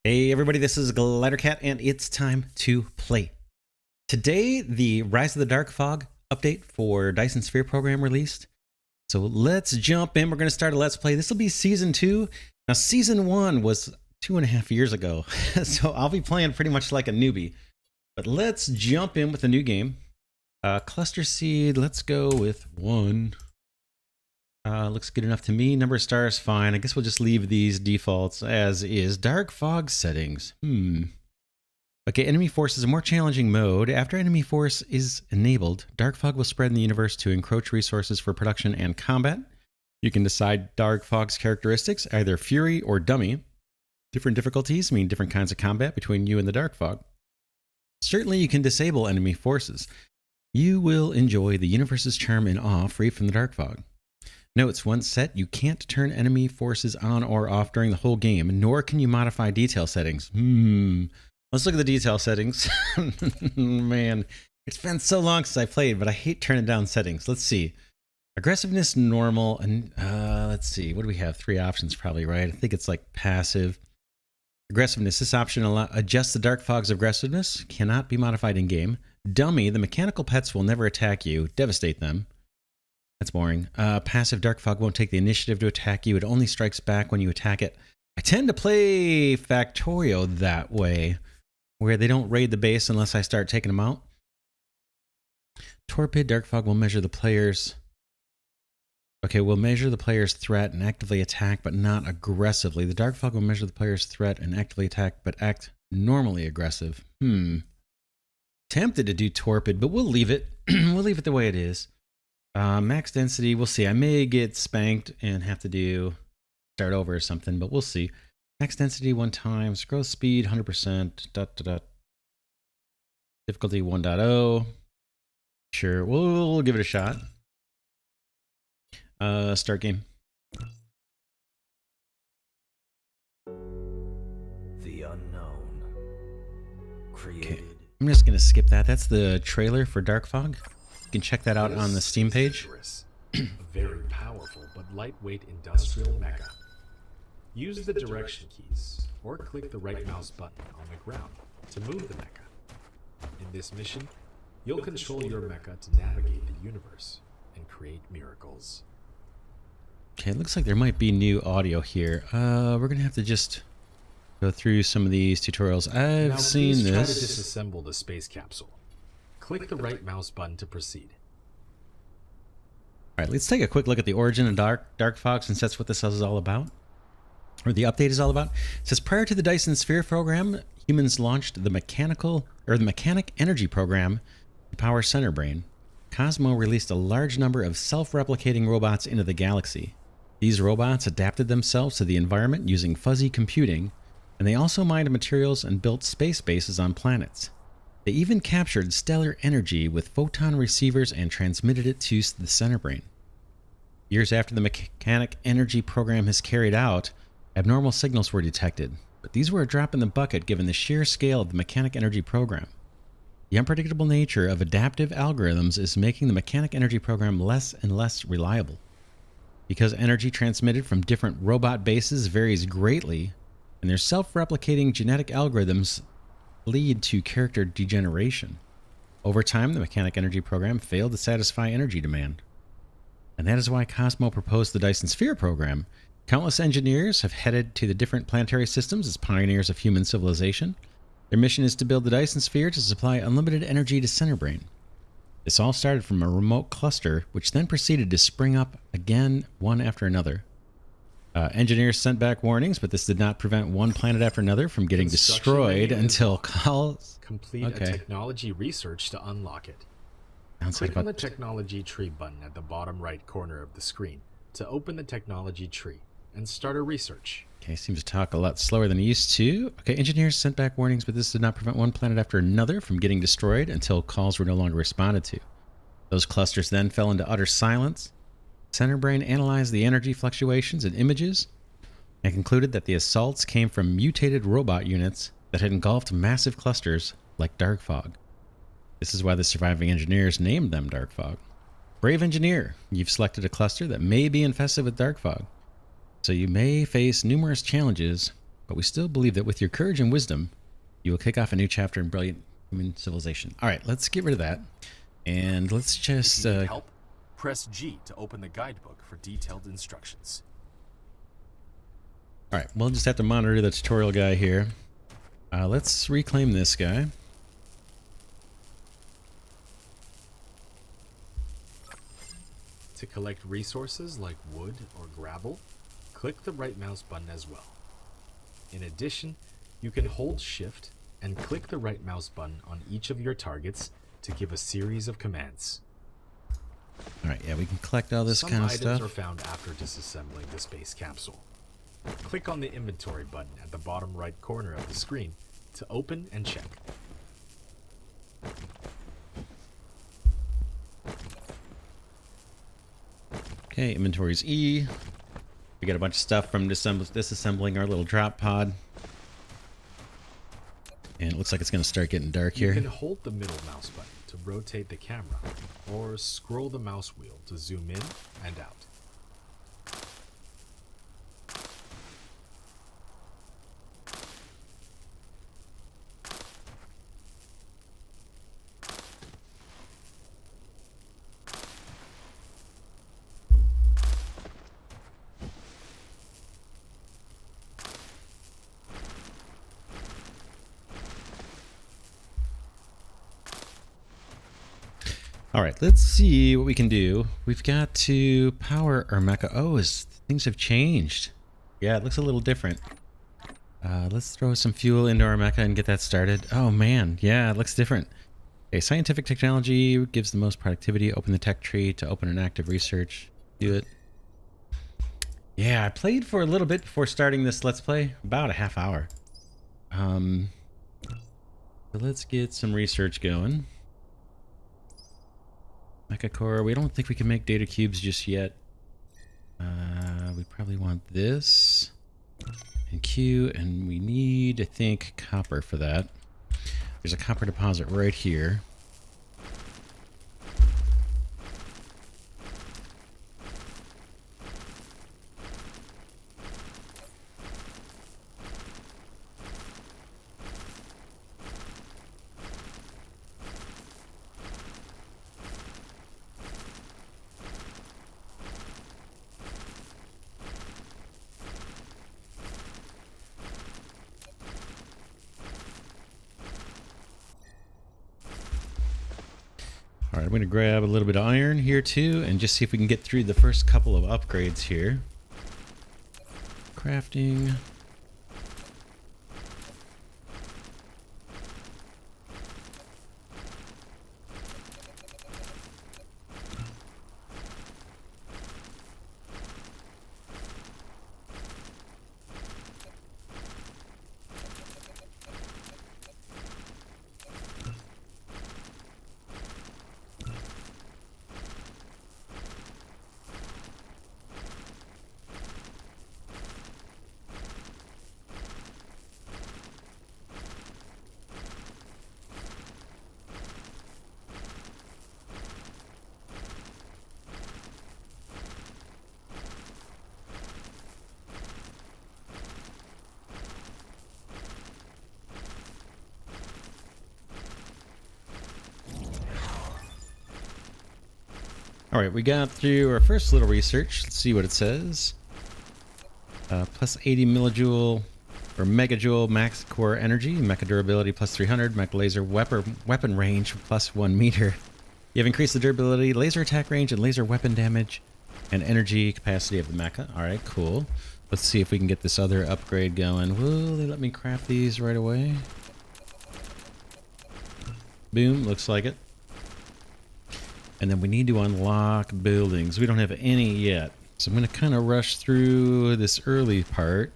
Hey everybody, this is Glidercat and it's time to play. Today, the Rise of the Dark Fog update for Dyson Sphere Program released. So let's jump in. We're going to start a Let's Play. This will be Season 2. Now, Season 1 was 2.5 years ago, so I'll be playing pretty much like a newbie. But let's jump in with a new game. Cluster Seed, let's go with 1. Looks good enough to me. Number of stars, fine. I guess we'll just leave these defaults as is. Dark fog settings. Okay, enemy force is a more challenging mode. After enemy force is enabled, dark fog will spread in the universe to encroach resources for production and combat. You can decide dark fog's characteristics, either fury or dummy. Different difficulties mean different kinds of combat between you and the dark fog. Certainly you can disable enemy forces. You will enjoy the universe's charm and awe free from the dark fog. Notes, once set, you can't turn enemy forces on or off during the whole game, nor can you modify detail settings. Let's look at the detail settings. Man, it's been so long since I played, but I hate turning down settings. Let's see. Aggressiveness, normal, and let's see. What do we have? 3 options probably, right? I think it's like passive. Aggressiveness, this option adjusts the dark fog's aggressiveness, cannot be modified in-game. Dummy, the mechanical pets will never attack you, devastate them. That's boring. Passive dark fog won't take the initiative to attack you. It only strikes back when you attack it. I tend to play Factorio that way, where they don't raid the base unless I start taking them out. Torpid dark fog will measure the player's... Okay, will measure the player's threat and actively attack, but not aggressively. The dark fog will measure the player's threat and actively attack, but act normally aggressive. Tempted to do torpid, but we'll leave it. We'll leave it the way it is. Max density, we'll see. I may get spanked and have to start over or something, but we'll see. Max density 1 times, growth speed 100%, difficulty 1.0. Sure, we'll give it a shot. Start game. The unknown created. Okay, I'm just gonna skip that. That's the trailer for Dark Fog. You can check that out on the Steam page. A very powerful but lightweight industrial mecha. Use the direction keys or click the right mouse button on the ground to move the mecha. In this mission, you'll control your mecha to navigate the universe and create miracles. Okay, it looks like there might be new audio here. We're gonna have to just go through some of these tutorials. I've seen this. Try to disassemble the space capsule. Click the right mouse button to proceed. All right, let's take a quick look at the origin of dark fog, since that's what this is all about, or the update is all about. It says prior to the Dyson Sphere Program, humans launched the mechanic energy program to power Center Brain. Cosmo released a large number of self-replicating robots into the galaxy. These robots adapted themselves to the environment using fuzzy computing, and they also mined materials and built space bases on planets. They even captured stellar energy with photon receivers and transmitted it to the Center Brain. Years after the mechanic energy program is carried out, abnormal signals were detected, but these were a drop in the bucket given the sheer scale of the mechanic energy program. The unpredictable nature of adaptive algorithms is making the mechanic energy program less and less reliable. Because energy transmitted from different robot bases varies greatly, and their self-replicating genetic algorithms lead to character degeneration. Over time, the mechanic energy program failed to satisfy energy demand. And that is why Cosmo proposed the Dyson Sphere Program. Countless engineers have headed to the different planetary systems as pioneers of human civilization. Their mission is to build the Dyson Sphere to supply unlimited energy to Center Brain. This all started from a remote cluster, which then proceeded to spring up again, one after another. Engineers sent back warnings, but this did not prevent one planet after another from getting destroyed until calls. Complete a technology research to unlock it. Click on the technology tree button at the bottom right corner of the screen to open the technology tree and start a research. Okay, seems to talk a lot slower than he used to. Okay, engineers sent back warnings, but this did not prevent one planet after another from getting destroyed until calls were no longer responded to. Those clusters then fell into utter silence. Center Brain analyzed the energy fluctuations and images and concluded that the assaults came from mutated robot units that had engulfed massive clusters like dark fog. This is why the surviving engineers named them dark fog. Brave engineer, you've selected a cluster that may be infested with dark fog, so you may face numerous challenges but we still believe that with your courage and wisdom, you will kick off a new chapter in brilliant human civilization. All right, let's get rid of that. And let's just... If you need help, press G to open the guidebook for detailed instructions. all right, we'll just have to monitor the tutorial guy here. Let's reclaim this guy. To collect resources like wood or gravel, click the right mouse button as well. In addition, you can hold Shift and click the right mouse button on each of your targets to give a series of commands. All right, yeah, we can collect all this Some kind of items stuff. are found after disassembling the space capsule. Click on the inventory button at the bottom right corner of the screen to open and check. Okay, inventory's E. We got a bunch of stuff from disassembling our little drop pod. And it looks like it's going to start getting dark You here. can hold the middle mouse button to rotate the camera, or scroll the mouse wheel to zoom in and out. All right, let's see what we can do. We've got to power our mecha. Oh, things have changed. Yeah, it looks a little different. Let's throw some fuel into our mecha and get that started. Oh man, yeah, it looks different. Okay, scientific technology gives the most productivity. Open the tech tree to open an active research. Do it. Yeah, I played for a little bit before starting this Let's Play. About a half hour. So let's get some research going. Mecha core. We don't think we can make data cubes just yet. We probably want this and Q, and we need, I think, copper for that. There's a copper deposit right here. All right, I'm going to grab a little bit of iron here too, and just see if we can get through the first couple of upgrades here. Crafting. All right, we got through our first little research. Let's see what it says. Plus 80 millijoule or megajoule max core energy, mecha durability plus 300, mecha laser weapon range plus 1 meter. You have increased the durability, laser attack range, and laser weapon damage, and energy capacity of the mecha. All right, cool. Let's see if we can get this other upgrade going. Will they let me craft these right away? Boom, looks like it. And then we need to unlock buildings. We don't have any yet. So I'm going to kind of rush through this early part.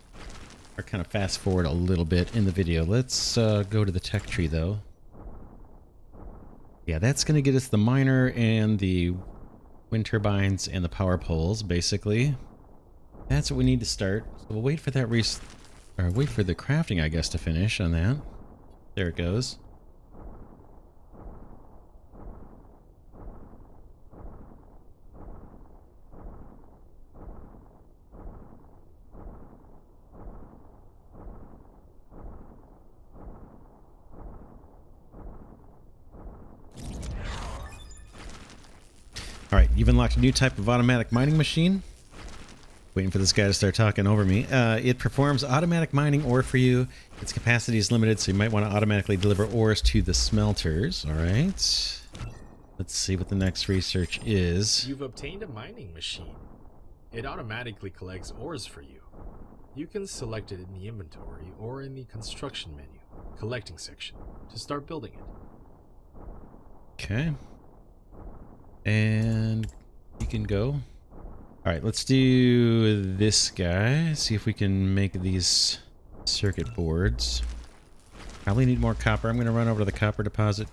Or kind of fast forward a little bit in the video. Let's go to the tech tree though. Yeah, that's going to get us the miner and the wind turbines and the power poles, basically. That's what we need to start. So we'll wait for that wait for the crafting, I guess, to finish on that. There it goes. All right, you've unlocked a new type of automatic mining machine. Waiting for this guy to start talking over me. It performs automatic mining ore for you. Its capacity is limited, so you might want to automatically deliver ores to the smelters. All right. Let's see what the next research is. You've obtained a mining machine. It automatically collects ores for you. You can select it in the inventory or in the construction menu, collecting section, to start building it. Okay. And you can go. All right, let's do this guy. See if we can make these circuit boards. Probably need more copper. I'm going to run over to the copper deposit.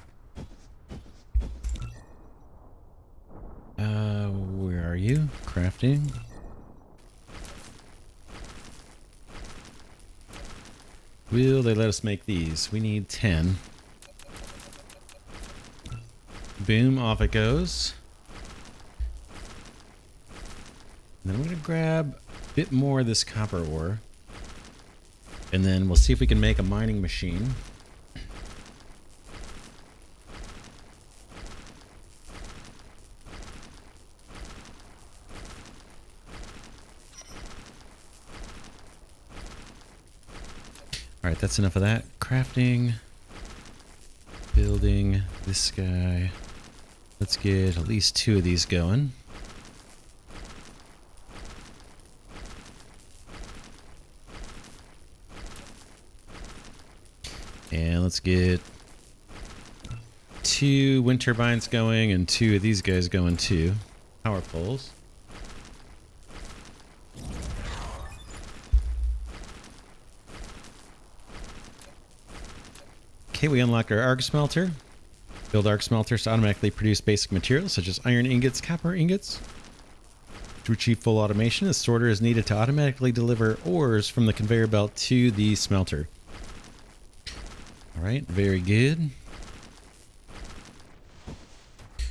Where are you? Crafting. Will they let us make these? We need 10. Boom, off it goes. And then I'm going to grab a bit more of this copper ore. And then we'll see if we can make a mining machine. Alright, that's enough of that. Crafting. Building this guy. Let's get at least 2 of these going. And let's get 2 wind turbines going and 2 of these guys going too. Power poles. Okay, we unlocked our arc smelter. Build arc smelters to automatically produce basic materials such as iron ingots, copper ingots. To achieve full automation, a sorter is needed to automatically deliver ores from the conveyor belt to the smelter. Alright, very good.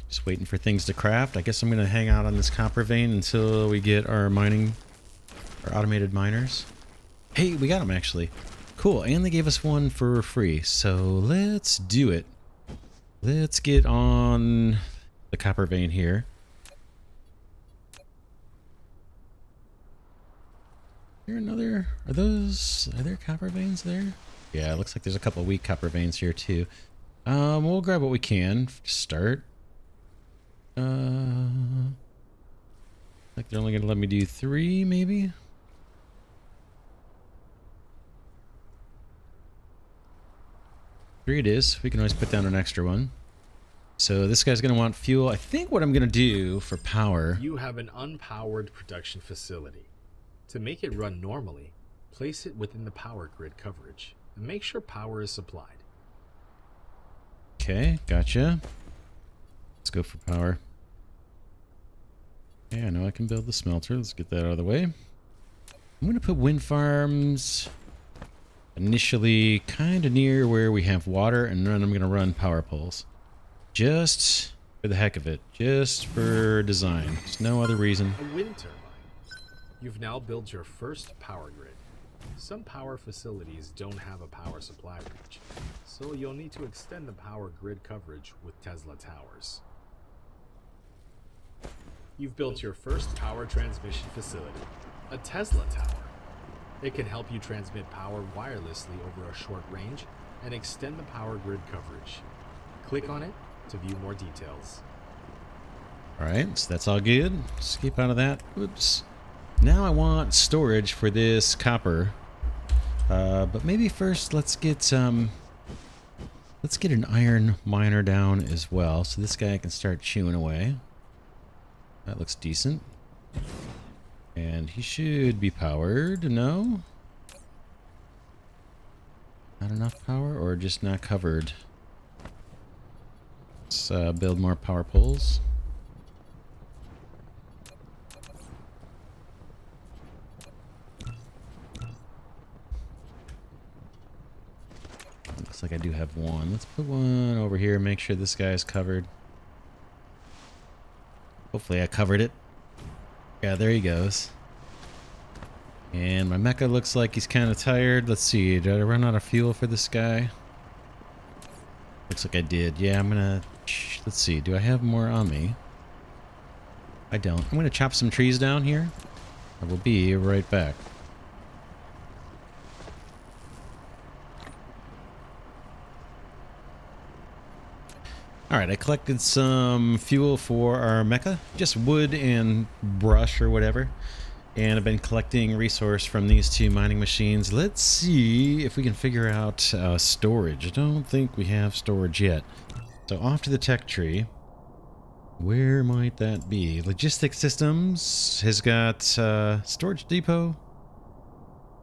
Just waiting for things to craft. I guess I'm going to hang out on this copper vein until we get our automated miners. Hey, we got them actually. Cool, and they gave us one for free, so let's do it. Let's get on the copper vein here. Are there copper veins there? Yeah, it looks like there's a couple of weak copper veins here too. We'll grab what we can to start. Like they're only gonna let me do 3 maybe? It is. We can always put down an extra one. So this guy's going to want fuel. I think what I'm going to do for power... You have an unpowered production facility. To make it run normally, place it within the power grid coverage and make sure power is supplied. Okay, gotcha. Let's go for power. Okay, I know I can build the smelter. Let's get that out of the way. I'm going to put wind farms... initially kind of near where we have water, and then I'm going to run power poles. Just for the heck of it. Just for design. There's no other reason. A wind turbine. You've now built your first power grid. Some power facilities don't have a power supply reach, so you'll need to extend the power grid coverage with Tesla towers. You've built your first power transmission facility, a Tesla tower. It can help you transmit power wirelessly over a short range and extend the power grid coverage. Click on it to view more details. Alright, so that's all good. Skip out of that. Oops. Now I want storage for this copper. But maybe first let's get an iron miner down as well. So this guy can start chewing away. That looks decent. And he should be powered, no? Not enough power or just not covered? Let's build more power poles. Looks like I do have one. Let's put one over here, make sure this guy's covered. Hopefully I covered it. Yeah, there he goes. And my mecha looks like he's kind of tired. Let's see, did I run out of fuel for this guy? Looks like I did. Yeah, I'm gonna... Let's see, do I have more on me? I don't. I'm going to chop some trees down here. I will be right back. Alright, I collected some fuel for our mecha. Just wood and brush or whatever. And I've been collecting resource from these two mining machines. Let's see if we can figure out storage. I don't think we have storage yet. So off to the tech tree. Where might that be? Logistics Systems has got storage depot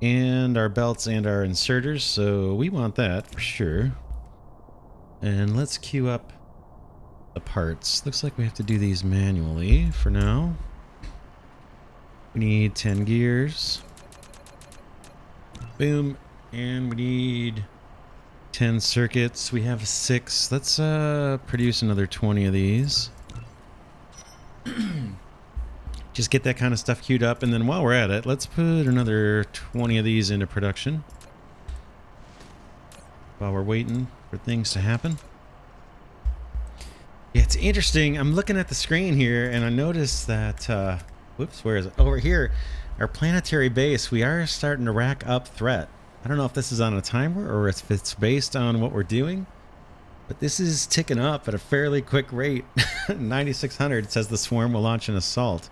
and our belts and our inserters. So we want that for sure. And let's queue up the parts. Looks like we have to do these manually for now. We need 10 gears. Boom. And we need 10 circuits. We have 6. Let's produce another 20 of these. Just get that kind of stuff queued up, and then while we're at it, let's put another 20 of these into production while we're waiting for things to happen. Yeah, it's interesting. I'm looking at the screen here, and I noticed that, whoops, where is it? Over here, our planetary base, we are starting to rack up threat. I don't know if this is on a timer or if it's based on what we're doing, but this is ticking up at a fairly quick rate. 9600 says the swarm will launch an assault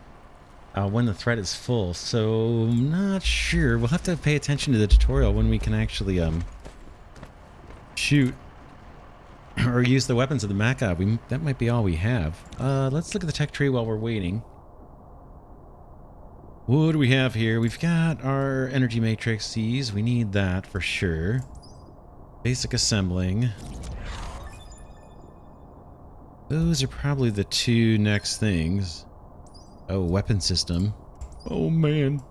when the threat is full, so I'm not sure. We'll have to pay attention to the tutorial when we can actually shoot or use the weapons of the mecha. That might be all we have. Let's look at the tech tree while we're waiting. What do we have here? We've got our energy matrices. We need that for sure. Basic assembling. Those are probably the two next things. Oh, weapon system. Oh, man.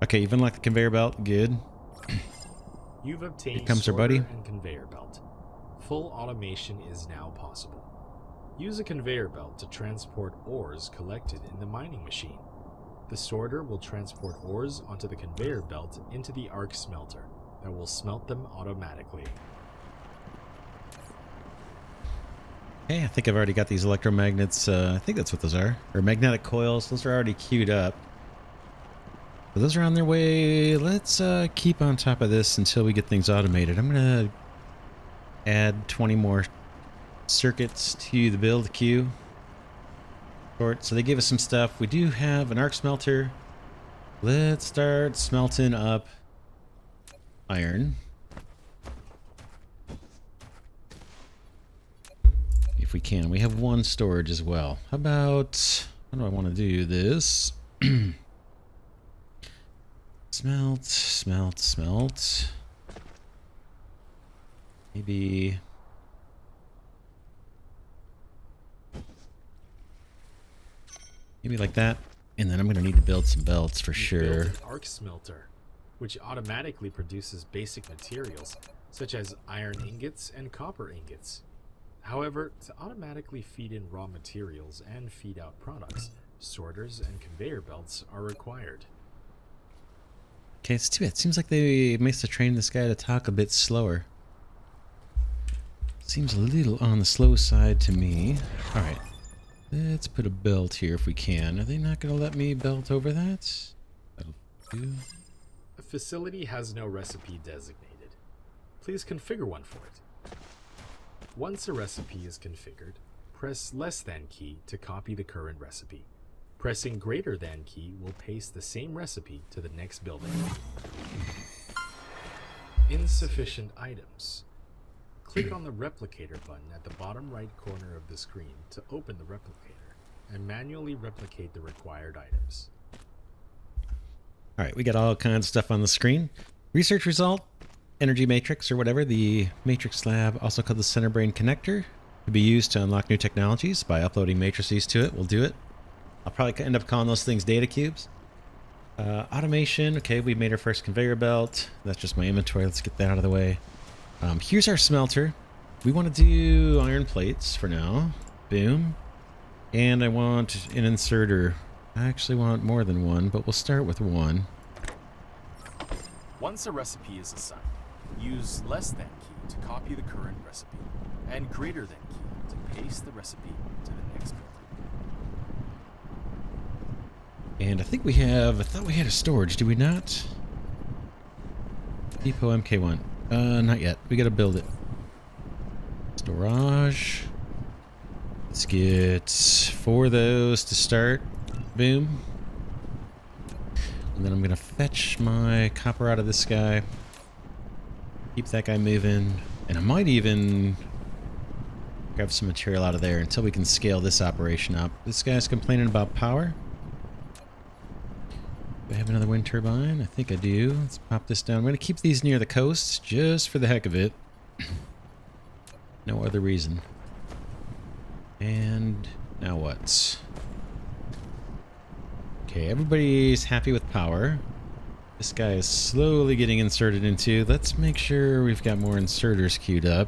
Okay, even like the conveyor belt. Good. You've obtained Here comes our sorter buddy. and conveyor belt. Full automation is now possible. Use a conveyor belt to transport ores collected in the mining machine. The sorter will transport ores onto the conveyor belt into the arc smelter that will smelt them automatically. Hey, I think I've already got these electromagnets. I think that's what those are. Or magnetic coils. Those are already queued up. So those are on their way. Let's keep on top of this until we get things automated. I'm going to add 20 more circuits to the build queue. So they gave us some stuff. We do have an arc smelter. Let's start smelting up iron. If we can. We have one storage as well. How about... How do I want to do this? Smelt, smelt, smelt. Maybe... Maybe like that. And then I'm going to need to build some belts for sure. Build an arc smelter, which automatically produces basic materials, such as iron ingots and copper ingots. However, to automatically feed in raw materials and feed out products, sorters and conveyor belts are required. Okay, it's too bad. It seems like they must have trained this guy to talk a bit slower. Seems a little on the slow side to me. Alright. Let's put a belt here if we can. Are they not going to let me belt over that? That'll do. A facility has no recipe designated. Please configure one for it. Once a recipe is configured, press less than key to copy the current recipe. Pressing greater than key will paste the same recipe to the next building. Insufficient items. Click on the replicator button at the bottom right corner of the screen to open the replicator and manually replicate the required items. Alright, we got all kinds of stuff on the screen. Research result, energy matrix or whatever, the matrix lab, also called the center brain connector, to be used to unlock new technologies by uploading matrices to it. We'll do it. I'll probably end up calling those things data cubes. Automation, okay, we made our first conveyor belt. That's just my inventory. Let's get that out of the way. Here's our smelter. We want to do iron plates for now. Boom. And I want an inserter. I actually want more than one, but we'll start with one. Once a recipe is assigned, use less than key to copy the current recipe, and greater than key to paste the recipe to the next building. And I think we have... I thought we had a storage, do we not? Depot MK1. Not yet. We gotta build it. Storage. Let's get 4 of those to start. Boom. And then I'm gonna fetch my copper out of this guy. Keep that guy moving. And I might even grab some material out of there until we can scale this operation up. This guy's complaining about power. Do I have another wind turbine? I think I do. Let's pop this down. I'm going to keep these near the coast just for the heck of it. No other reason. And now what? Okay, everybody's happy with power. This guy is slowly getting inserted into. Let's make sure we've got more inserters queued up.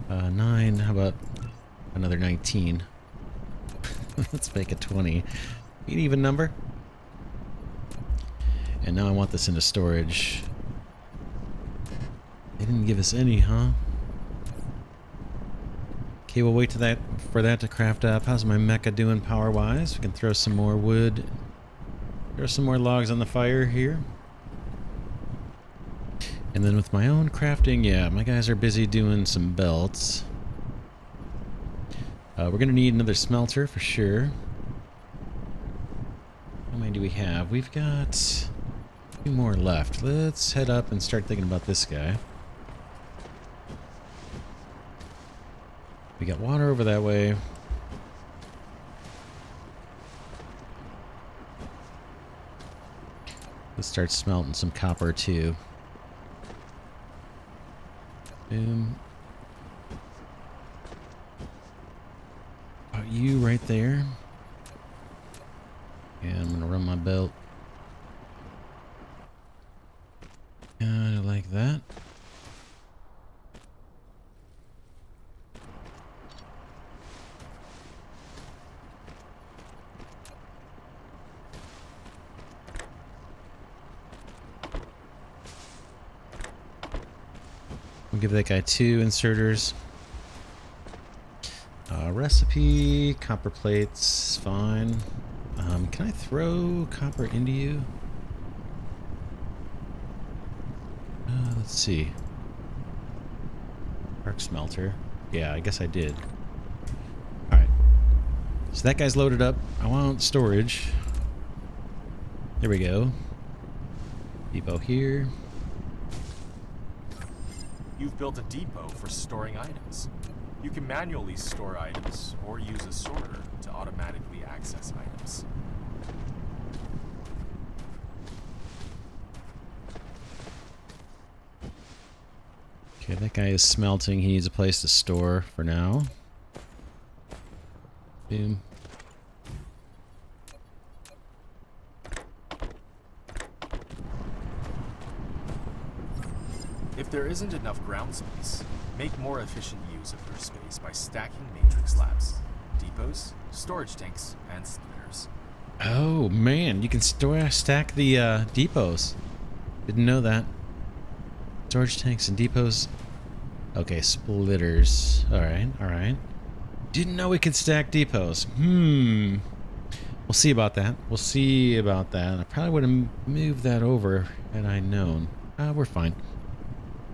9. How about another 19? Let's make it 20. An even number. And now I want this into storage. They didn't give us any, huh? Okay, we'll wait for that to craft up. How's my mecha doing power-wise? We can throw some more wood. Throw some more logs on the fire here. And then with my own crafting, yeah, my guys are busy doing some belts. We're going to need another smelter for sure. How many do we have? We've got 2 more left. Let's head up and start thinking about this guy. We got water over that way. Let's start smelting some copper too. Boom. You right there. Yeah, I'm gonna run my belt. Kinda like that. We'll give that guy 2 inserters. Recipe, copper plates, fine. Can I throw copper into you? Let's see. Arc smelter. Yeah, I guess I did. Alright. So that guy's loaded up. I want storage. There we go. Depot here. You've built a depot for storing items. You can manually store items or use a sorter to automatically access items. Okay, that guy is smelting. He needs a place to store for now. Boom. If there isn't enough ground space, make more efficient use of your space by stacking matrix slabs, depots, storage tanks, and splitters. Oh man, you can stack the depots. Didn't know that. Storage tanks and depots. Okay, splitters. Alright, alright. Didn't know we could stack depots. We'll see about that. We'll see about that. I probably would have moved that over had I known. We're fine.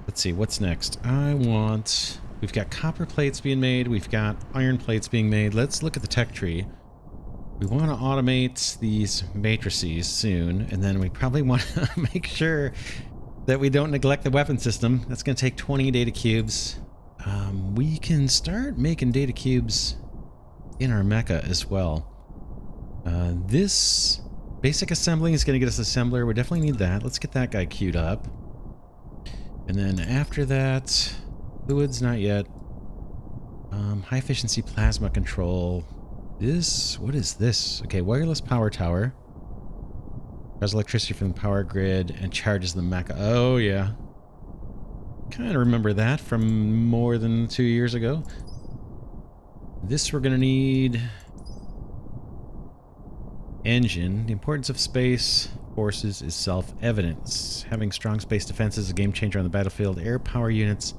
Let's see, what's next? We've got copper plates being made. We've got iron plates being made. Let's look at the tech tree. We want to automate these matrices soon, and then we probably want to make sure that we don't neglect the weapon system. That's going to take 20 data cubes. We can start making data cubes in our mecha as well. This basic assembling is going to get us assembler. We definitely need that. Let's get that guy queued up. And then after that, fluids, not yet. High efficiency plasma control. What is this? Okay, wireless power tower. Draws electricity from the power grid and charges the mecha. Oh, yeah. Kind of remember that from more than 2 years ago. This we're going to need. Engine. The importance of space forces is self-evident. Having strong space defense is a game changer on the battlefield. Air power units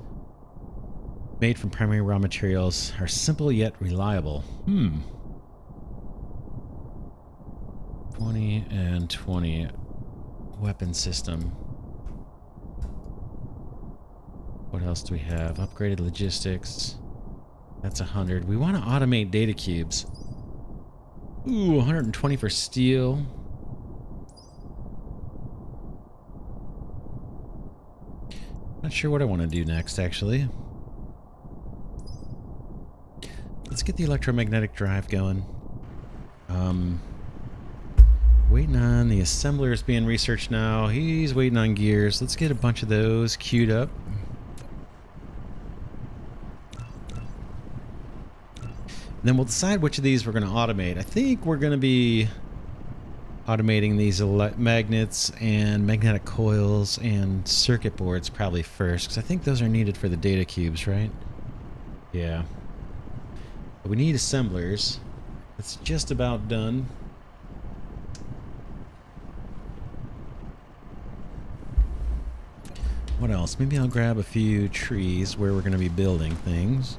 made from primary raw materials are simple yet reliable. 20 and 20. Weapon system. What else do we have? Upgraded logistics. That's 100. We want to automate data cubes. Ooh, 120 for steel. Not sure what I want to do next, actually. Let's get the electromagnetic drive going. Waiting on the assemblers being researched now. He's waiting on gears. Let's get a bunch of those queued up. And then we'll decide which of these we're going to automate. I think we're going to be automating these magnets and magnetic coils and circuit boards probably first, because I think those are needed for the data cubes, right? Yeah. But we need assemblers. It's just about done. What else? Maybe I'll grab a few trees where we're going to be building things.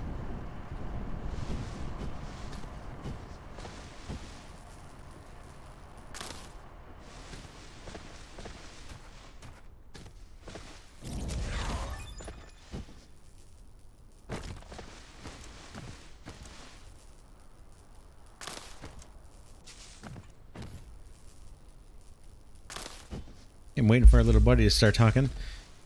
I'm waiting for our little buddy to start talking.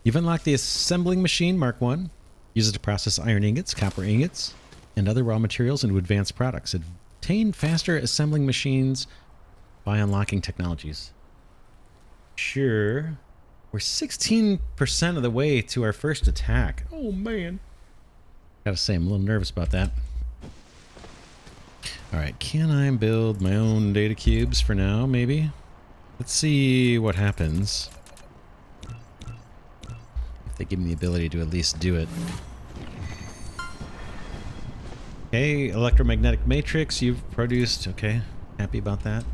You've unlocked the assembling machine Mark 1. Use it to process iron ingots, copper ingots, and other raw materials into advanced products. Obtain faster assembling machines by unlocking technologies. Sure. We're 16% of the way to our first attack. Oh, man. Gotta say, I'm a little nervous about that. Alright, can I build my own data cubes for now, maybe? Let's see what happens. If they give me the ability to at least do it. Okay, electromagnetic matrix you've produced. Okay, happy about that.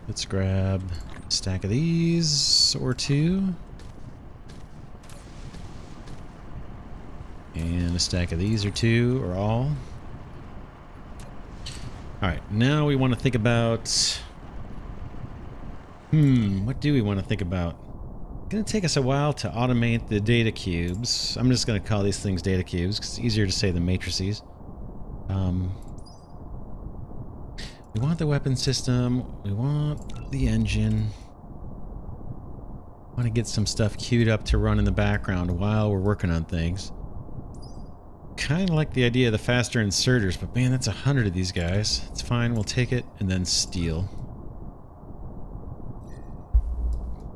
Let's grab a stack of these or two. And a stack of these or two or all. Alright, now we want to think about... what do we want to think about? It's going to take us a while to automate the data cubes. I'm just going to call these things data cubes because it's easier to say than matrices. We want the weapon system. We want the engine. Want to get some stuff queued up to run in the background while we're working on things. Kind of like the idea of the faster inserters, but man, that's 100 of these guys. It's fine, we'll take it and then steal.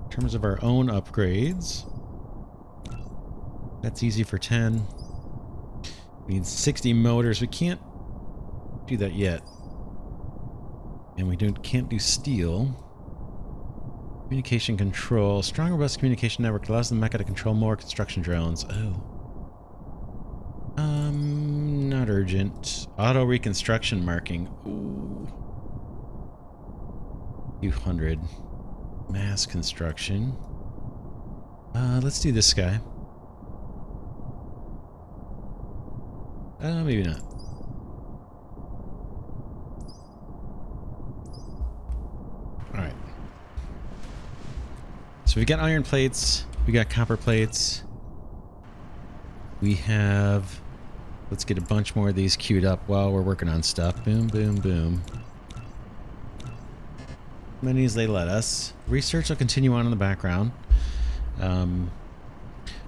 In terms of our own upgrades, that's easy for 10. We need 60 motors. We can't do that yet. And we can't do steel. Communication control. Strong, robust communication network allows the mecha to control more construction drones. Oh. Not urgent. Auto reconstruction marking. Ooh. 200. Mass construction. Let's do this guy. Maybe not. Alright. So we've got iron plates. We got copper plates. We have... Let's get a bunch more of these queued up while we're working on stuff. Boom, boom, boom. Many as they let us. Research will continue on in the background.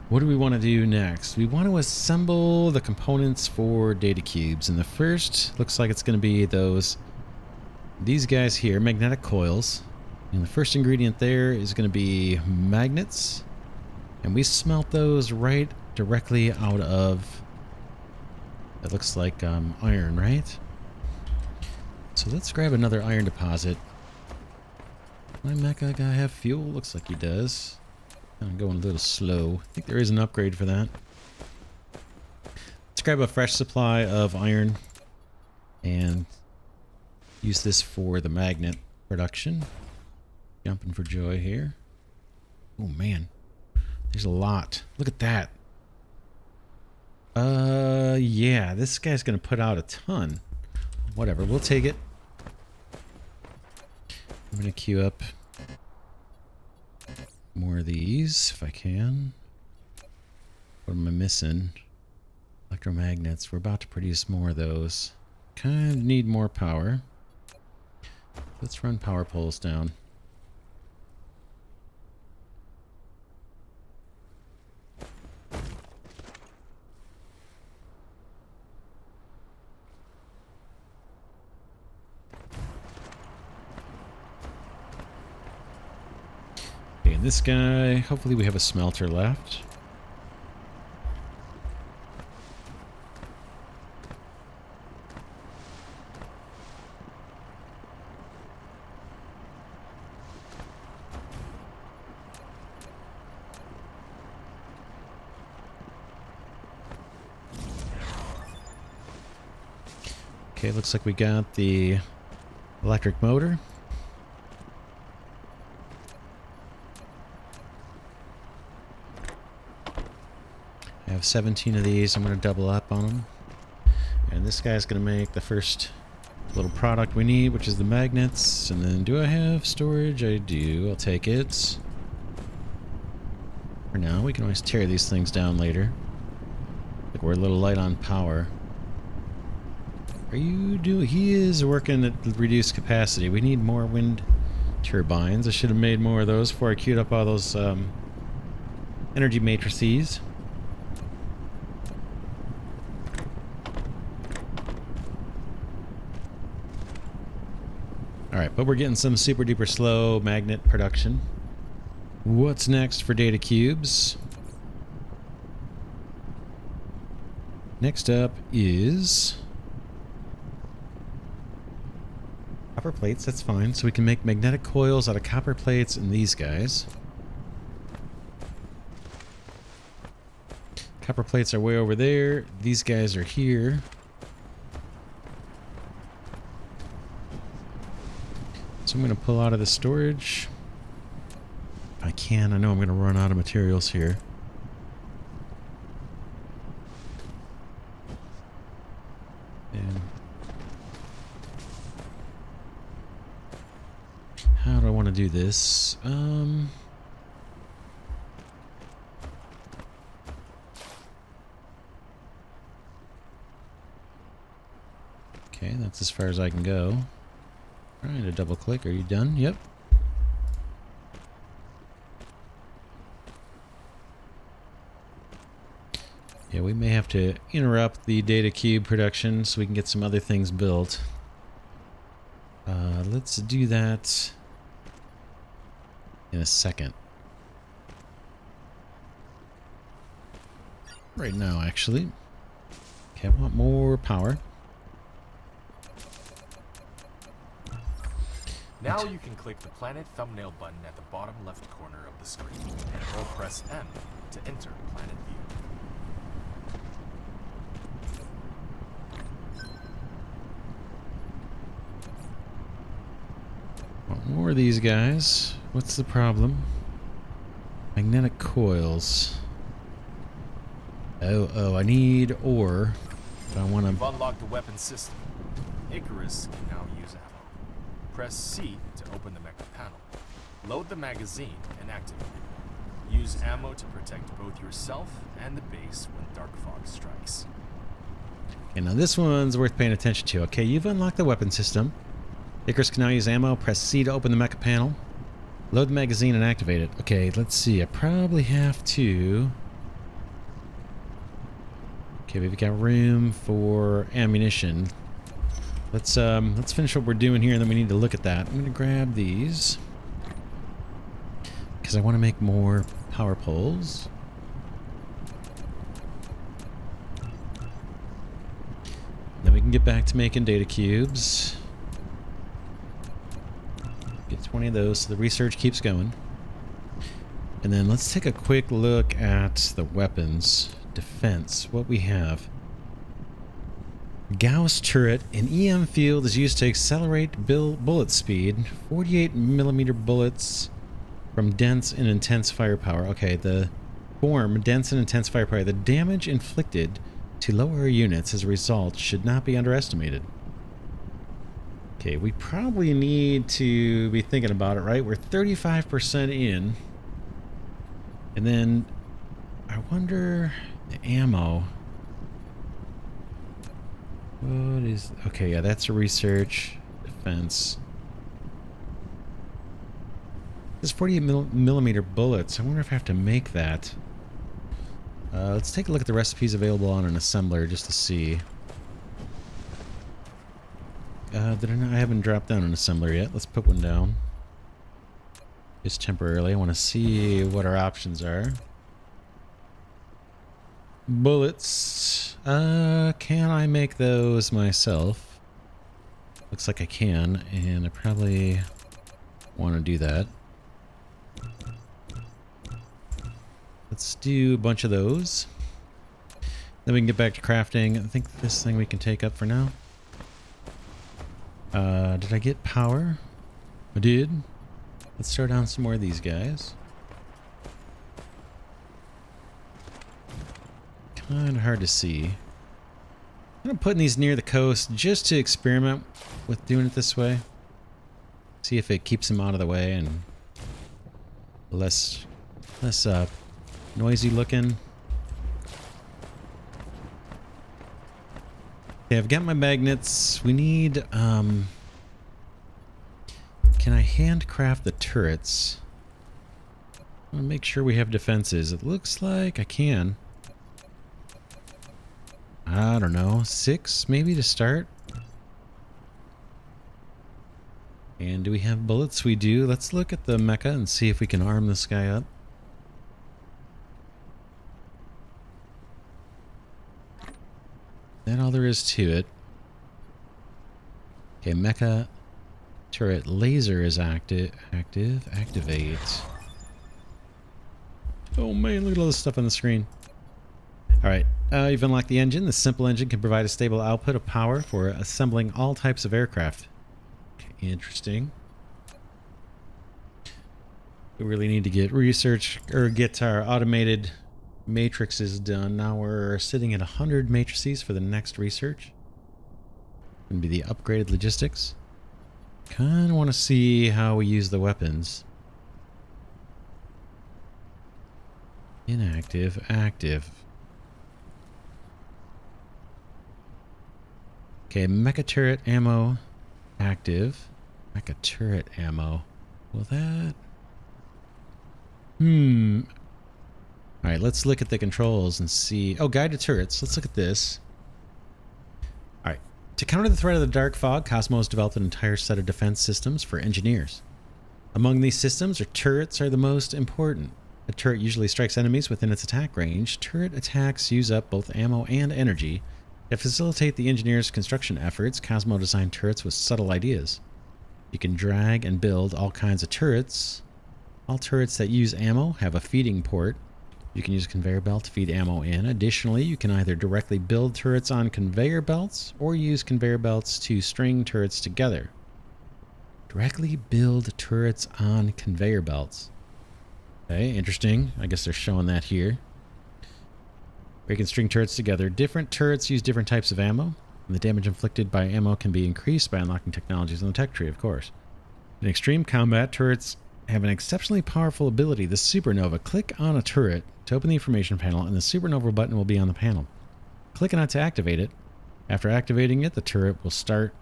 What do we want to do next? We want to assemble the components for data cubes. And the first looks like it's going to be these guys here, magnetic coils. And the first ingredient there is going to be magnets. And we smelt those right directly out of... It looks like iron, right? So let's grab another iron deposit. My mecha guy have fuel? Looks like he does. I'm going a little slow. I think there is an upgrade for that. Let's grab a fresh supply of iron and use this for the magnet production. Jumping for joy here. Oh man, there's a lot. Look at that. Yeah, this guy's gonna put out a ton. Whatever, we'll take it. I'm going to queue up more of these if I can. What am I missing? Electromagnets. We're about to produce more of those. Kind of need more power. Let's run power poles down. Okay, and this guy, hopefully we have a smelter left. Okay, looks like we got the electric motor. I have 17 of these. I'm going to double up on them. And this guy's going to make the first little product we need, which is the magnets. And then do I have storage? I do. I'll take it. For now, we can always tear these things down later. Like we're a little light on power. Are you doing? He is working at reduced capacity. We need more wind turbines. I should have made more of those before I queued up all those energy matrices. Alright, but we're getting some super duper slow magnet production. What's next for data cubes? Next up is copper plates. That's fine. So we can make magnetic coils out of copper plates and these guys. Copper plates are way over there. These guys are here. So I'm going to pull out of the storage. I can. I know I'm going to run out of materials here. And how do I want to do this? Okay, that's as far as I can go. Trying to double click. Are you done? Yep. Yeah, we may have to interrupt the data cube production so we can get some other things built. Let's do that in a second. Right now, actually. Okay, I want more power. Now you can click the planet thumbnail button at the bottom left corner of the screen, or press M to enter planet view. Want more of these guys. What's the problem? Magnetic coils. Oh, I need ore. But I want to... You've unlocked the weapon system. Icarus can now use ammo. Press C to open the mecha panel. Load the magazine and activate it. Use ammo to protect both yourself and the base when dark fog strikes. Okay, now this one's worth paying attention to. Okay, you've unlocked the weapon system. Icarus can now use ammo. Press C to open the mecha panel. Load the magazine and activate it. Okay, let's see. I probably have to... Okay, we've got room for ammunition. Let's finish what we're doing here, and then we need to look at that. I'm going to grab these because I want to make more power poles. Then we can get back to making data cubes. Get 20 of those so the research keeps going. And then let's take a quick look at the weapons. Defense. What we have. Gauss turret. An EM field is used to accelerate bullet speed. 48mm bullets from dense and intense firepower. Okay, the form dense and intense firepower. The damage inflicted to lower units as a result should not be underestimated. Okay, we probably need to be thinking about it, right? We're 35% in. And then I wonder the ammo. What is... Okay, yeah, that's a research. Defense. There's 48 millimeter bullets. I wonder if I have to make that. Let's take a look at the recipes available on an assembler just to see. I haven't dropped down an assembler yet. Let's put one down. Just temporarily. I want to see what our options are. Bullets. Can I make those myself? Looks like I can, and I probably want to do that. Let's do a bunch of those. Then we can get back to crafting. I think this thing we can take up for now. Did I get power? I did. Let's throw down some more of these guys. Kind of hard to see. I'm putting these near the coast just to experiment with doing it this way. See if it keeps them out of the way and less noisy looking. Okay, I've got my magnets. We need, can I handcraft the turrets? I want to make sure we have defenses. It looks like I can. I don't know, 6 maybe to start? And do we have bullets? We do. Let's look at the mecha and see if we can arm this guy up. That's all there is to it. Okay, mecha turret laser is active. Activate. Oh man, look at all this stuff on the screen. Alright, you've unlocked the engine. The simple engine can provide a stable output of power for assembling all types of aircraft. Okay, interesting. We really need to get research or get our automated matrices done. Now we're sitting at 100 matrices for the next research. Gonna be the upgraded logistics. Kinda want to see how we use the weapons. Inactive, active. Okay, mecha turret ammo active. Mecha turret ammo. Will that... Alright, let's look at the controls and see... Oh, guided turrets. Let's look at this. Alright. To counter the threat of the dark fog, Cosmos developed an entire set of defense systems for engineers. Among these systems, turrets are the most important. A turret usually strikes enemies within its attack range. Turret attacks use up both ammo and energy. To facilitate the engineers' construction efforts, Cosmo designed turrets with subtle ideas. You can drag and build all kinds of turrets. All turrets that use ammo have a feeding port. You can use a conveyor belt to feed ammo in. Additionally, you can either directly build turrets on conveyor belts or use conveyor belts to string turrets together. Directly build turrets on conveyor belts. Okay, interesting. I guess they're showing that here. We can string turrets together. Different turrets use different types of ammo, and the damage inflicted by ammo can be increased by unlocking technologies on the tech tree, of course. In extreme combat, turrets have an exceptionally powerful ability, the supernova. Click on a turret to open the information panel, and the supernova button will be on the panel. Click on it to activate it. After activating it, the turret will start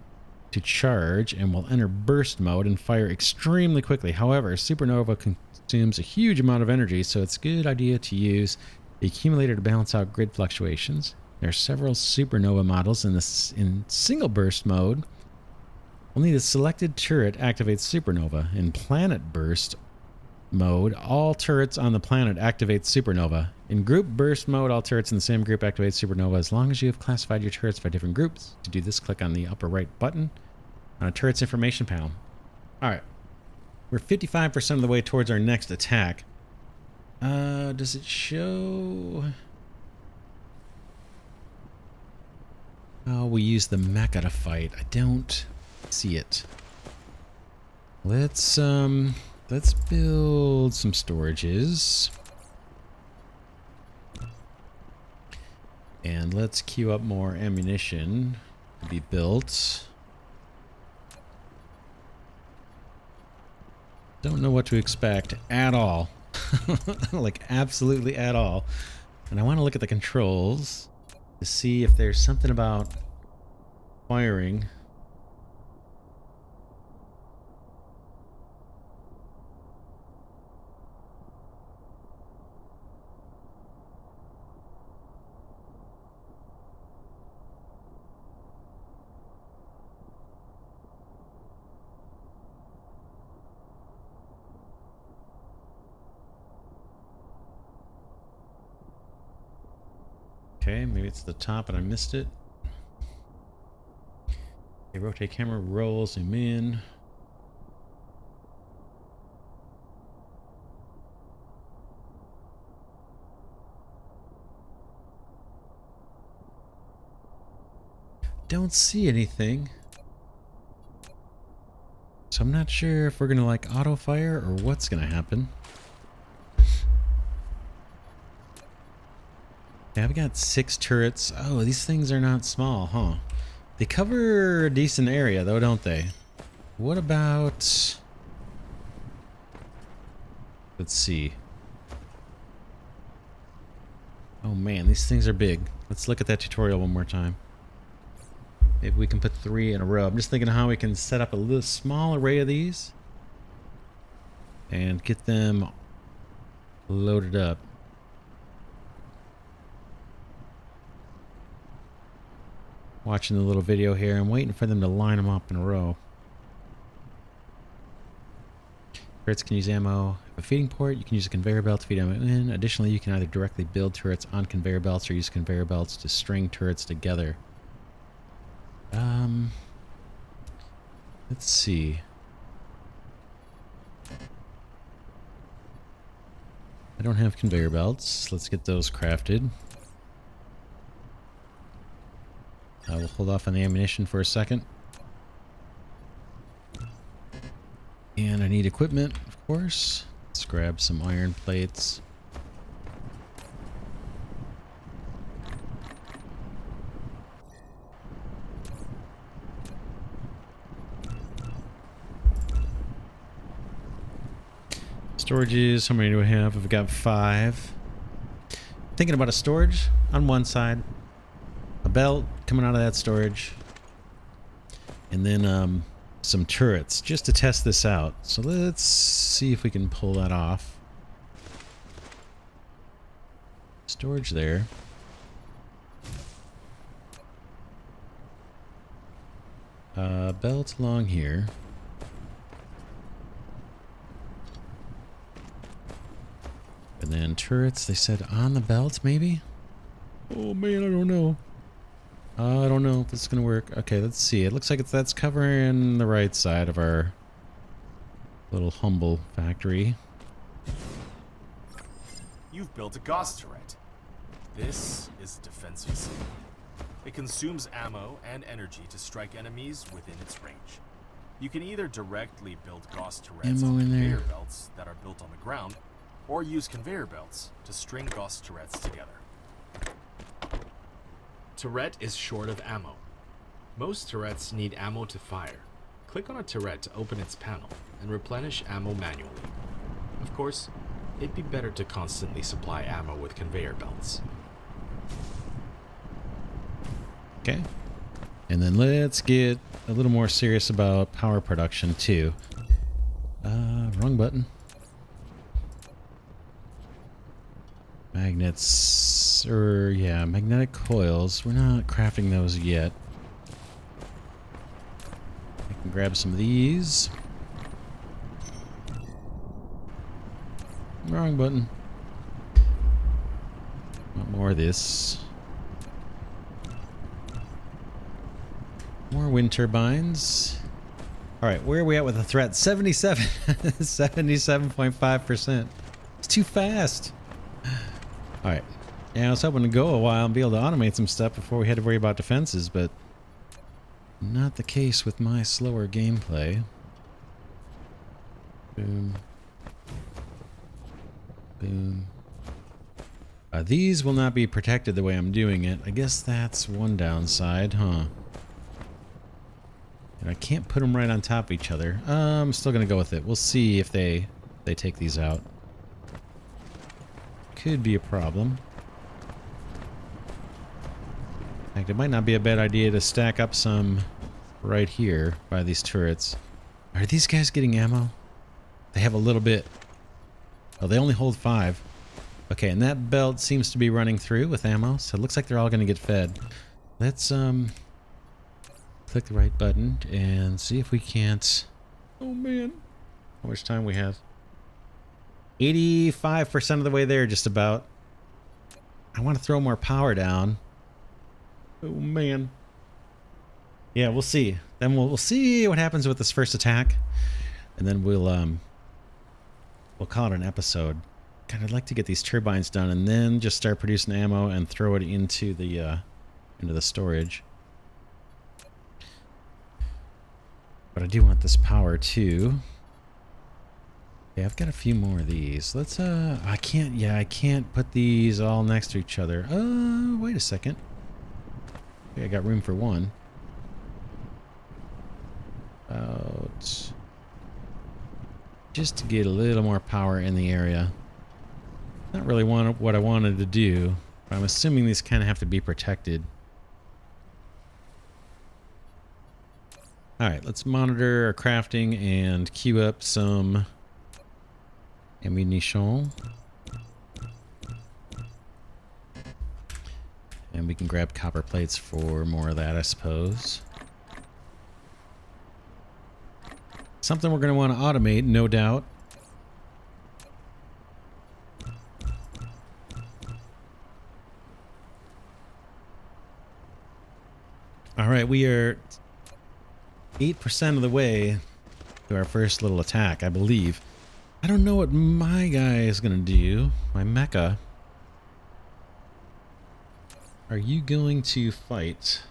to charge and will enter burst mode and fire extremely quickly. However, supernova consumes a huge amount of energy, so it's a good idea to use the accumulator to balance out grid fluctuations. There are several supernova models in single burst mode. Only the selected turret activates supernova. In planet burst mode, all turrets on the planet activate supernova. In group burst mode, all turrets in the same group activate supernova as long as you have classified your turrets by different groups. To do this, click on the upper right button on a turret's information panel. Alright. We're 55% of the way towards our next attack. Does it show how we use the mecha to fight? I don't see it. Let's build some storages. And let's queue up more ammunition to be built. Don't know what to expect at all. Like, absolutely at all. And I want to look at the controls to see if there's something about firing. Okay, maybe it's the top and I missed it. Okay, rotate camera, roll, zoom in. Don't see anything. So I'm not sure if we're gonna like auto fire or what's gonna happen. Yeah, I've got 6 turrets. Oh, these things are not small, huh? They cover a decent area though, don't they? What about... Let's see. Oh man, these things are big. Let's look at that tutorial one more time. Maybe we can put 3 in a row. I'm just thinking how we can set up a little small array of these and get them loaded up. Watching the little video here. I'm waiting for them to line them up in a row. Turrets can use ammo. A feeding port, you can use a conveyor belt to feed ammo in. Additionally, you can either directly build turrets on conveyor belts or use conveyor belts to string turrets together. Let's see. I don't have conveyor belts. Let's get those crafted. We'll hold off on the ammunition for a second. And I need equipment, of course. Let's grab some iron plates. Storages, how many do I have? I've got 5. Thinking about a storage on one side. A belt coming out of that storage. And then some turrets just to test this out. So let's see if we can pull that off. Storage there. Belt along here. And then turrets, they said on the belt, maybe? Oh man, I don't know. I don't know if this is going to work. Okay, let's see. It looks like that's covering the right side of our little humble factory. You've built a Gauss turret. This is a defense facility. It consumes ammo and energy to strike enemies within its range. You can either directly build Gauss turrets Ammo on in there. conveyor belts that are built on the ground, or use conveyor belts to string Gauss turrets together. Turret is short of ammo. Most turrets need ammo to fire. Click on a turret to open its panel and replenish ammo manually. Of course, it'd be better to constantly supply ammo with conveyor belts. Okay. And then let's get a little more serious about power production too. Wrong button. Magnets, or yeah, magnetic coils. We're not crafting those yet. I can grab some of these. Wrong button. Want more of this. More wind turbines. Alright, where are we at with the threat? 77. 77.5%. It's too fast. Alright. Yeah, I was hoping to go a while and be able to automate some stuff before we had to worry about defenses, but not the case with my slower gameplay. Boom. Boom. These will not be protected the way I'm doing it. I guess that's one downside, huh? I can't put them right on top of each other. I'm still gonna go with it. We'll see if they take these out. Could be a problem. In fact, it might not be a bad idea to stack up some right here by these turrets. Are these guys getting ammo? They have a little bit. Oh, they only hold 5. Okay, and that belt seems to be running through with ammo, so it looks like they're all going to get fed. Let's click the right button and see if we can't... Oh man, how much time we have? 85% of the way there, just about. I want to throw more power down. Oh man. Yeah, we'll see. Then we'll see what happens with this first attack, and then we'll call it an episode. God, I'd like to get these turbines done and then just start producing ammo and throw it into the storage. But I do want this power too. Yeah, I've got a few more of these. Let's I can't put these all next to each other. Wait a second. Okay, I got room for one. About just to get a little more power in the area. Not really what I wanted to do, but I'm assuming these kind of have to be protected. Alright, let's monitor our crafting and queue up some ammunition. And we can grab copper plates for more of that, I suppose. Something we're going to want to automate, no doubt. Alright, we are 8% of the way to our first little attack, I believe. I don't know what my guy is going to do. My mecha. Are you going to fight?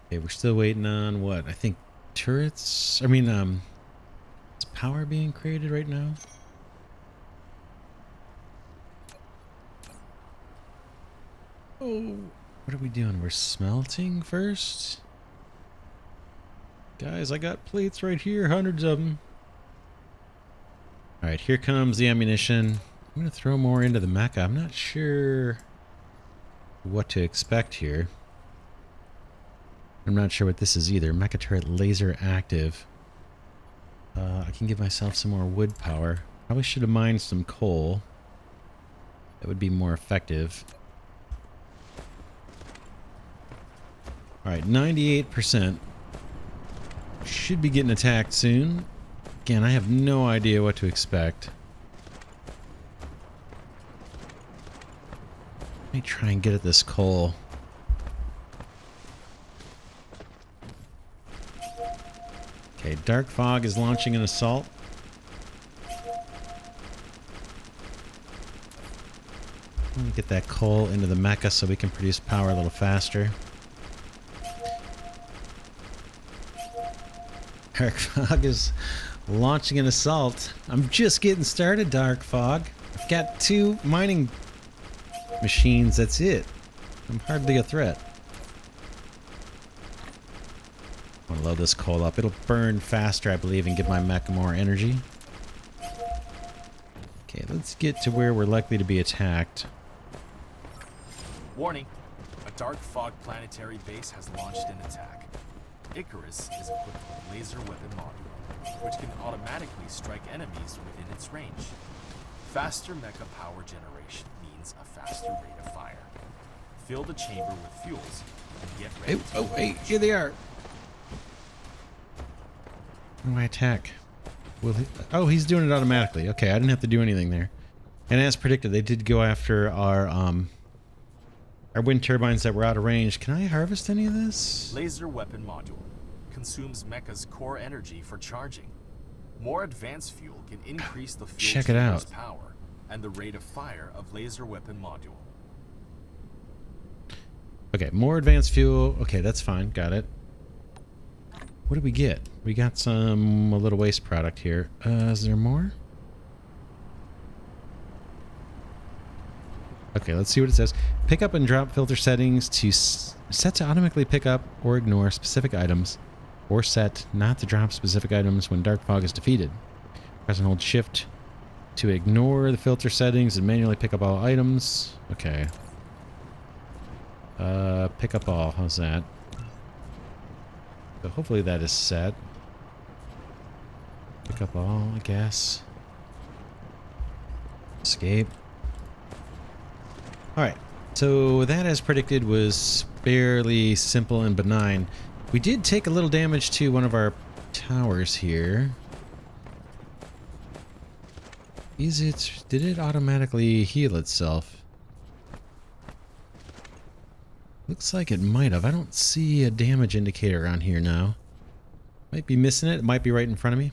Okay, we're still waiting on what? I think turrets? I mean, is power being created right now? Oh, what are we doing? We're smelting first? Guys, I got plates right here, hundreds of them. Alright, here comes the ammunition. I'm going to throw more into the mecha. I'm not sure what to expect here. I'm not sure what this is either. Mecha turret laser active. I can give myself some more wood power. Probably should have mined some coal. That would be more effective. Alright, 98%. Should be getting attacked soon. Again, I have no idea what to expect. Let me try and get at this coal. Okay, Dark Fog is launching an assault. Let me get that coal into the mecha so we can produce power a little faster. Dark Fog is launching an assault. I'm just getting started, Dark Fog. I've got 2 mining machines, that's it. I'm hardly a threat. I'm gonna load this coal up. It'll burn faster, I believe, and give my mech more energy. Okay, let's get to where we're likely to be attacked. Warning. A dark fog planetary base has launched an attack. Icarus is equipped with a laser weapon module, which can automatically strike enemies within its range. Faster mecha power generation means a faster rate of fire. Fill the chamber with fuels and get ready to Hey, here they are. How do I attack? Will he? Oh, he's doing it automatically. Okay, I didn't have to do anything there. And as predicted, they did go after our wind turbines that were out of range. Can I harvest any of this? Laser weapon module consumes mecha's core energy for charging. More advanced fuel can increase the fuel Check it out. chamber's power and the rate of fire of laser weapon module. Okay, more advanced fuel. Okay, that's fine. Got it. What did we get? We got a little waste product here. Is there more? Okay, let's see what it says. Pick up and drop filter settings to set to automatically pick up or ignore specific items, or set not to drop specific items when dark fog is defeated. Press and hold shift to ignore the filter settings and manually pick up all items. Okay. Pick up all. How's that? So hopefully that is set. Pick up all, I guess. Escape. Alright, so that as predicted was fairly simple and benign. We did take a little damage to one of our towers here. Did it automatically heal itself? Looks like it might have. I don't see a damage indicator around here now. Might be missing it. It might be right in front of me.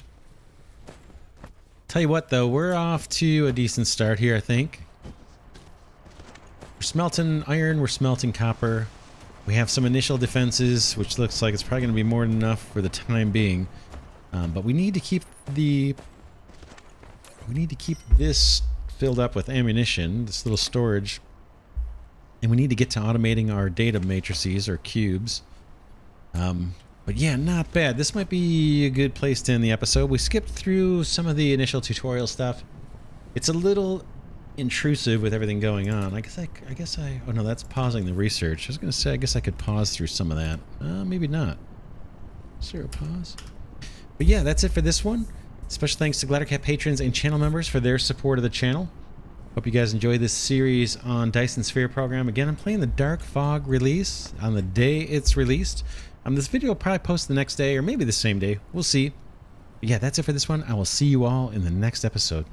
Tell you what though, we're off to a decent start here, I think. We're smelting iron, we're smelting copper. We have some initial defenses, which looks like it's probably going to be more than enough for the time being. But we need to keep this filled up with ammunition, this little storage. And we need to get to automating our data matrices or cubes. But yeah, not bad. This might be a good place to end the episode. We skipped through some of the initial tutorial stuff. It's a little intrusive with everything going on. I guess oh no, that's pausing the research. I was gonna say, I guess I could pause through some of that. Maybe not. Is there a pause? But yeah, that's it for this one. Special thanks to Glidercat patrons and channel members for their support of the channel. Hope you guys enjoy this series on Dyson Sphere Program. Again, I'm playing the Dark Fog release on the day it's released. This video will probably post the next day or maybe the same day. We'll see. But yeah, that's it for this one. I will see you all in the next episode.